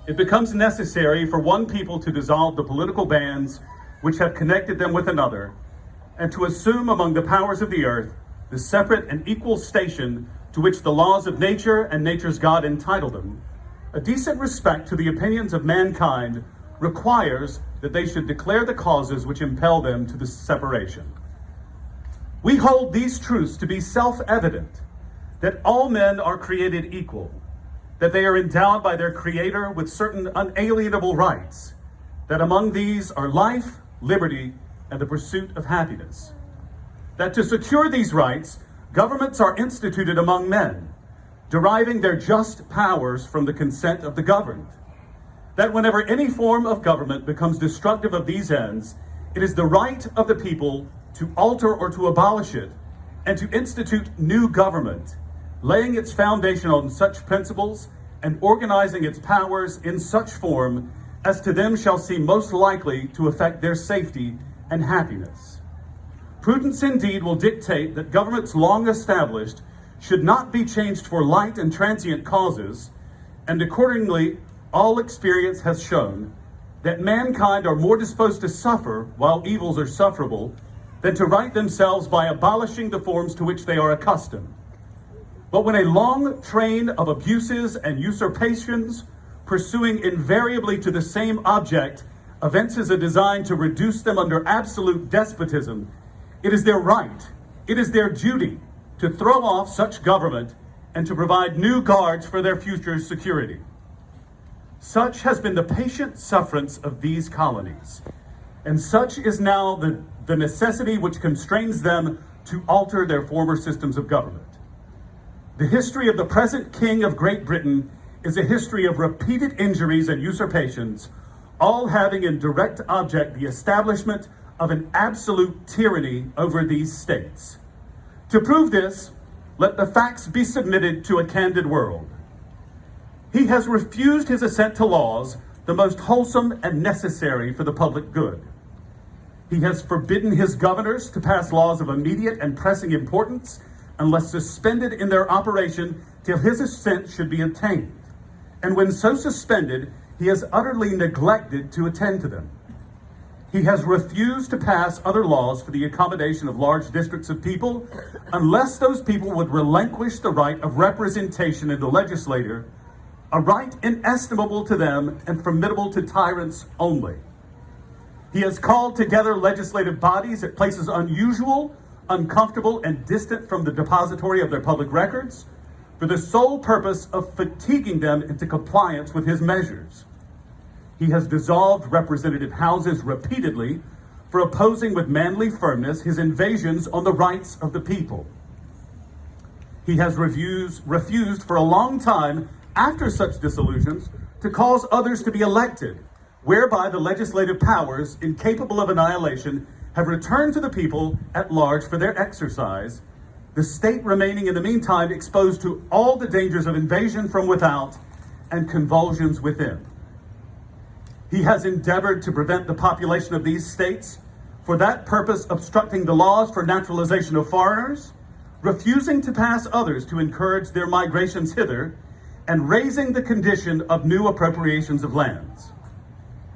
it becomes necessary for one people to dissolve the political bands which have connected them with another, and to assume among the powers of the earth the separate and equal station to which the laws of nature and nature's God entitle them. A decent respect to the opinions of mankind requires that they should declare the causes which impel them to this separation. We hold these truths to be self-evident, that all men are created equal, that they are endowed by their Creator with certain unalienable rights, that among these are life, liberty, and the pursuit of happiness. That to secure these rights, governments are instituted among men, deriving their just powers from the consent of the governed. That whenever any form of government becomes destructive of these ends, it is the right of the people to alter or to abolish it, and to institute new government, laying its foundation on such principles and organizing its powers in such form as to them shall seem most likely to affect their safety and happiness. Prudence indeed will dictate that governments long established should not be changed for light and transient causes, and accordingly all experience has shown that mankind are more disposed to suffer while evils are sufferable than to right themselves by abolishing the forms to which they are accustomed. But when a long train of abuses and usurpations, pursuing invariably to the same object, evinces a design to reduce them under absolute despotism, it is their right, it is their duty to throw off such government and to provide new guards for their future security. Such has been the patient sufferance of these colonies, and such is now the necessity which constrains them to alter their former systems of government. The history of the present King of Great Britain is a history of repeated injuries and usurpations, all having in direct object the establishment of an absolute tyranny over these states. To prove this, let the facts be submitted to a candid world. He has refused his assent to laws, the most wholesome and necessary for the public good. He has forbidden his governors to pass laws of immediate and pressing importance unless suspended in their operation till his assent should be obtained. And when so suspended, he has utterly neglected to attend to them. He has refused to pass other laws for the accommodation of large districts of people unless those people would relinquish the right of representation in the legislature, a right inestimable to them and formidable to tyrants only. He has called together legislative bodies at places unusual, uncomfortable, and distant from the depository of their public records for the sole purpose of fatiguing them into compliance with his measures. He has dissolved representative houses repeatedly for opposing with manly firmness his invasions on the rights of the people. He has refused for a long time after such dissolutions to cause others to be elected, whereby the legislative powers, incapable of annihilation, have returned to the people at large for their exercise, the state remaining in the meantime exposed to all the dangers of invasion from without and convulsions within. He has endeavored to prevent the population of these states, for that purpose obstructing the laws for naturalization of foreigners, refusing to pass others to encourage their migrations hither, and raising the condition of new appropriations of lands.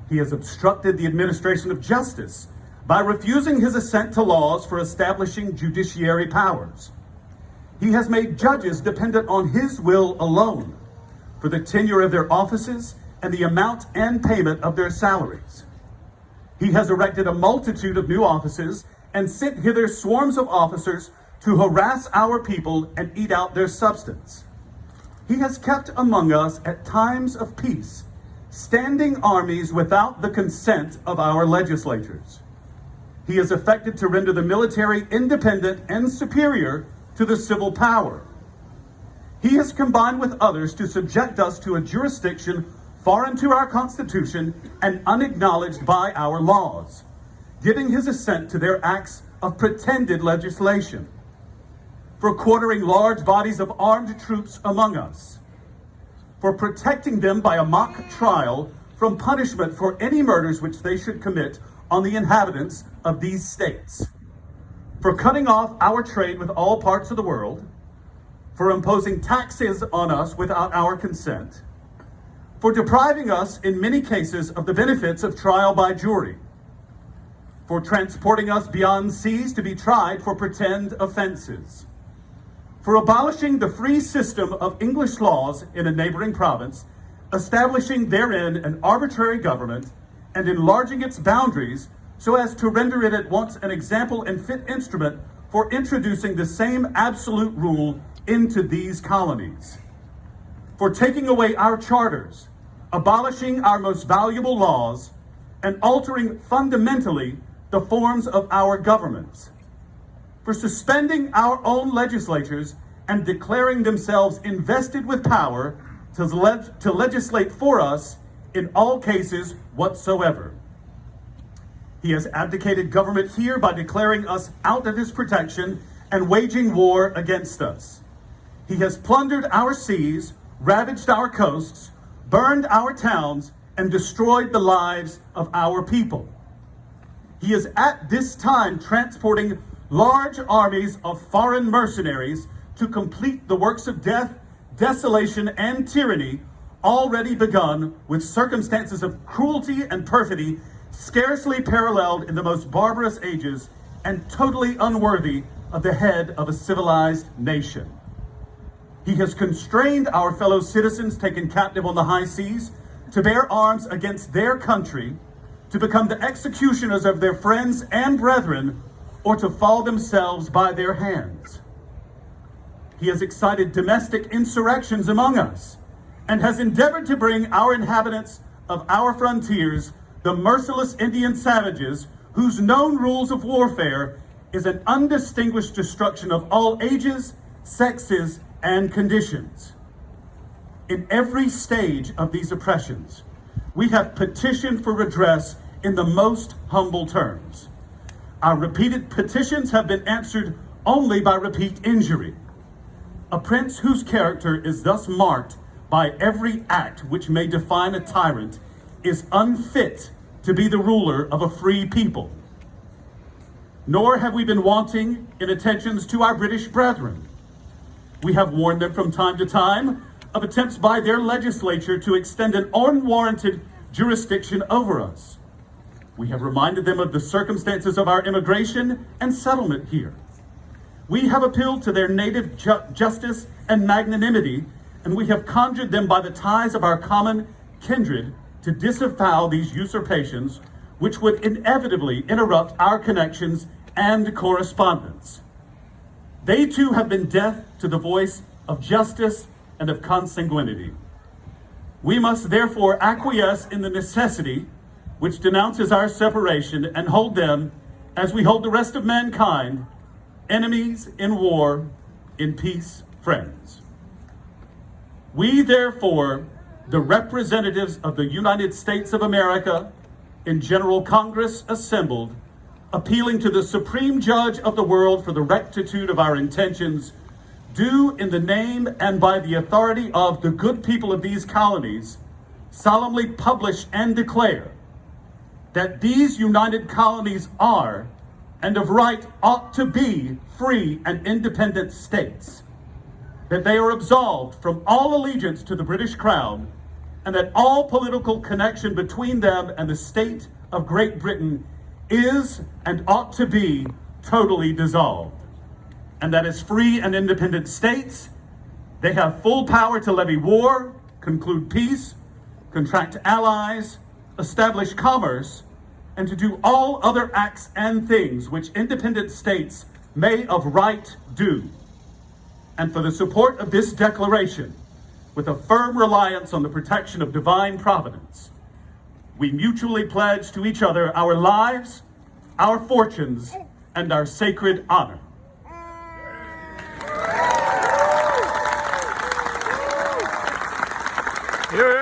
He has obstructed the administration of justice by refusing his assent to laws for establishing judiciary powers. He has made judges dependent on his will alone for the tenure of their offices and the amount and payment of their salaries. He has erected a multitude of new offices and sent hither swarms of officers to harass our people and eat out their substance. He has kept among us at times of peace standing armies without the consent of our legislatures. He has affected to render the military independent and superior to the civil power. He has combined with others to subject us to a jurisdiction foreign to our Constitution and unacknowledged by our laws, giving his assent to their acts of pretended legislation, for quartering large bodies of armed troops among us, for protecting them by a mock trial from punishment for any murders which they should commit on the inhabitants of these states, for cutting off our trade with all parts of the world, for imposing taxes on us without our consent, for depriving us in many cases of the benefits of trial by jury, for transporting us beyond seas to be tried for pretend offenses, for abolishing the free system of English laws in a neighboring province, establishing therein an arbitrary government, and enlarging its boundaries so as to render it at once an example and fit instrument for introducing the same absolute rule into these colonies, for taking away our charters, abolishing our most valuable laws, and altering fundamentally the forms of our governments, for suspending our own legislatures and declaring themselves invested with power to legislate for us in all cases whatsoever. He has abdicated government here by declaring us out of his protection and waging war against us. He has plundered our seas, ravaged our coasts, burned our towns, and destroyed the lives of our people. He is at this time transporting large armies of foreign mercenaries to complete the works of death, desolation, and tyranny already begun with circumstances of cruelty and perfidy scarcely paralleled in the most barbarous ages and totally unworthy of the head of a civilized nation. He has constrained our fellow citizens taken captive on the high seas to bear arms against their country, to become the executioners of their friends and brethren, or to fall themselves by their hands. He has excited domestic insurrections among us, and has endeavored to bring our inhabitants of our frontiers, the merciless Indian savages, whose known rules of warfare is an undistinguished destruction of all ages, sexes, and conditions. In every stage of these oppressions, we have petitioned for redress in the most humble terms. Our repeated petitions have been answered only by repeat injury. A prince whose character is thus marked by every act which may define a tyrant is unfit to be the ruler of a free people. Nor have we been wanting in attentions to our British brethren. We have warned them from time to time of attempts by their legislature to extend an unwarranted jurisdiction over us. We have reminded them of the circumstances of our immigration and settlement here. We have appealed to their native justice and magnanimity, and we have conjured them by the ties of our common kindred to disavow these usurpations, which would inevitably interrupt our connections and correspondence. They too have been deaf to the voice of justice and of consanguinity. We must therefore acquiesce in the necessity which denounces our separation and hold them, as we hold the rest of mankind, enemies in war, in peace, friends. We therefore, the representatives of the United States of America, in General Congress assembled, appealing to the Supreme Judge of the world for the rectitude of our intentions, do in the name and by the authority of the good people of these colonies, solemnly publish and declare that these united colonies are, and of right ought to be, free and independent states, that they are absolved from all allegiance to the British Crown, and that all political connection between them and the state of Great Britain is and ought to be totally dissolved, and that as free and independent states, they have full power to levy war, conclude peace, contract allies, establish commerce, and to do all other acts and things which independent states may of right do. And for the support of this declaration, with a firm reliance on the protection of divine providence, we mutually pledge to each other our lives, our fortunes, and our sacred honor. Yeah.